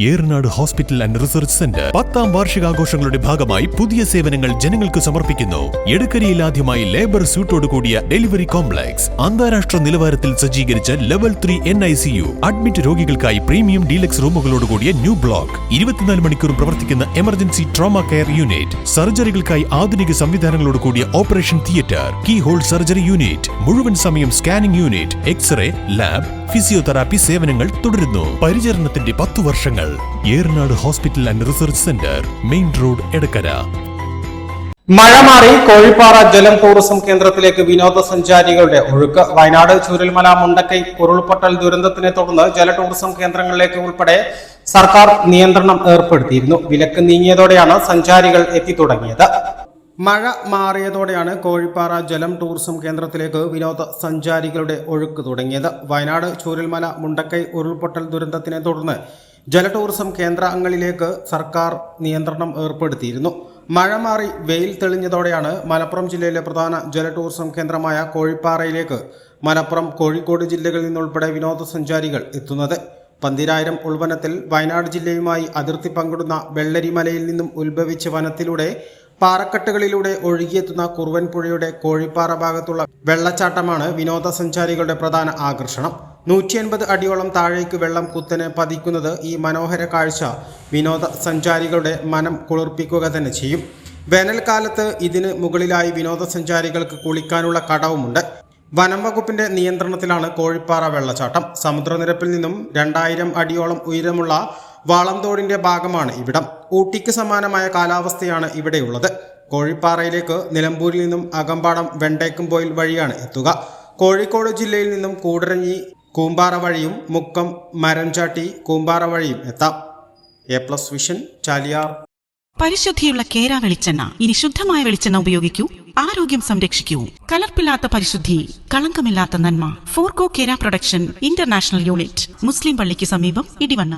Eranad hospital and research centre 10ാം വാർഷികാഘോഷങ്ങളുടെ ഭാഗമായി പുതിയ സേവനങ്ങൾ ജനങ്ങൾക്ക് സമർപ്പിക്കുന്നു. എടക്കരയിൽ ആദ്യമായി ലേബർ സ്യൂട്ടോട് കൂടിയ ഡെലിവറി കോംപ്ലക്സ്, അന്താരാഷ്ട്ര നിലവാരത്തിൽ സജ്ജീകരിച്ച ലെവൽ 3 NICU, അഡ്മിറ്റ് രോഗികൾക്കായി പ്രീമിയം ഡീലക്സ് റൂമുകളോട് കൂടിയ ന്യൂ ബ്ലോക്ക്, 24 മണിക്കൂറും പ്രവർത്തിക്കുന്ന എമർജൻസി ട്രോമ കെയർ യൂണിറ്റ്, സർജറികൾക്കായി ആധുനിക സംവിധാനങ്ങളോട് കൂടിയ operation theatre, keyhole surgery unit, മുഴുവൻ സമയം scanning unit, X-ray, lab, physiotherapy സേവനങ്ങൾ തുടരുന്നു. പരിചരണത്തിന്റെ 10 വർഷങ്ങൾ. Eranad hospital and research centre, main road, Edakkara. മഴ മാറി കോഴിപ്പാറ ജലം ടൂറിസം കേന്ദ്രത്തിലേക്ക് വിനോദസഞ്ചാരികളുടെ ഒഴുക്ക്. വയനാട് ചൂരൽമല മുണ്ടക്കൈ ഉരുൾപൊട്ടൽ ദുരന്തത്തിനെ തുടർന്ന് ജല ടൂറിസം കേന്ദ്രങ്ങളിലേക്ക് ഉൾപ്പെടെ സർക്കാർ നിയന്ത്രണം ഏർപ്പെടുത്തിയിരുന്നു. വിലക്ക് നീങ്ങിയതോടെയാണ് സഞ്ചാരികൾ എത്തിത്തുടങ്ങിയത്. മഴ മാറിയതോടെയാണ് കോഴിപ്പാറ ജലം ടൂറിസം കേന്ദ്രത്തിലേക്ക് വിനോദസഞ്ചാരികളുടെ ഒഴുക്ക് തുടങ്ങിയത്. വയനാട് ചൂരൽമല മുണ്ടക്കൈ ഉരുൾപൊട്ടൽ ദുരന്തത്തിനെ തുടർന്ന് ജല ടൂറിസം കേന്ദ്രങ്ങളിലേക്ക് സർക്കാർ നിയന്ത്രണം ഏർപ്പെടുത്തിയിരുന്നു. മഴ മാറി വെയിൽ തെളിഞ്ഞതോടെയാണ് മലപ്പുറം ജില്ലയിലെ പ്രധാന ജല ടൂറിസം കേന്ദ്രമായ കോഴിപ്പാറയിലേക്ക് മലപ്പുറം, കോഴിക്കോട് ജില്ലകളിൽ നിന്നുൾപ്പെടെ വിനോദസഞ്ചാരികൾ എത്തുന്നത്. 12000 ഉൾവനത്തിൽ വയനാട് ജില്ലയുമായി അതിർത്തി പങ്കിടുന്ന വെള്ളരിമലയിൽ നിന്നും ഉത്ഭവിച്ച വനത്തിലൂടെ പാറക്കെട്ടുകളിലൂടെ ഒഴുകിയെത്തുന്ന കുറുവൻ പുഴയുടെ കോഴിപ്പാറ ഭാഗത്തുള്ള വെള്ളച്ചാട്ടമാണ് വിനോദസഞ്ചാരികളുടെ പ്രധാന ആകർഷണം. 180 അടിയോളം താഴേക്ക് വെള്ളം കുത്തനെ പതിക്കുന്നത് ഈ മനോഹര കാഴ്ച വിനോദസഞ്ചാരികളുടെ മനം കുളിർപ്പിക്കുക തന്നെ ചെയ്യും. വേനൽക്കാലത്ത് ഇതിന് മുകളിലായി വിനോദസഞ്ചാരികൾക്ക് കുളിക്കാനുള്ള കടവുമുണ്ട്. വനം വകുപ്പിന്റെ നിയന്ത്രണത്തിലാണ് കോഴിപ്പാറ വെള്ളച്ചാട്ടം. സമുദ്രനിരപ്പിൽ നിന്നും 2000 അടിയോളം ഉയരമുള്ള വാളംതോടിന്റെ ഭാഗമാണ് ഇവിടം. ഊട്ടിക്ക് സമാനമായ കാലാവസ്ഥയാണ് ഇവിടെയുള്ളത്. കോഴിപ്പാറയിലേക്ക് നിലമ്പൂരിൽ നിന്നും അകമ്പാടം, വെണ്ടേക്കുംപോയിൽ വഴിയാണ് എത്തുക. കോഴിക്കോട് ജില്ലയിൽ നിന്നും കൂടരഞ്ഞി, കൂമ്പാറ വഴിയും മുക്കം, മരഞ്ചാട്ടി, കൂമ്പാറ വഴിയും എത്താം. A+ vision, Chaliyar. പരിശുദ്ധിയുള്ള കേര വെളിച്ചെണ്ണ. ഇനി ശുദ്ധമായ വെളിച്ചെണ്ണ ഉപയോഗിക്കൂ, ആരോഗ്യം സംരക്ഷിക്കൂ. കലർപ്പില്ലാത്ത പരിശുദ്ധി, കളങ്കമില്ലാത്ത നന്മ. ഫോർകോ കേര പ്രൊഡക്ഷൻ ഇന്റർനാഷണൽ യൂണിറ്റ്, മുസ്ലിം പള്ളിക്ക് സമീപം, ഇടിവണ്ണ.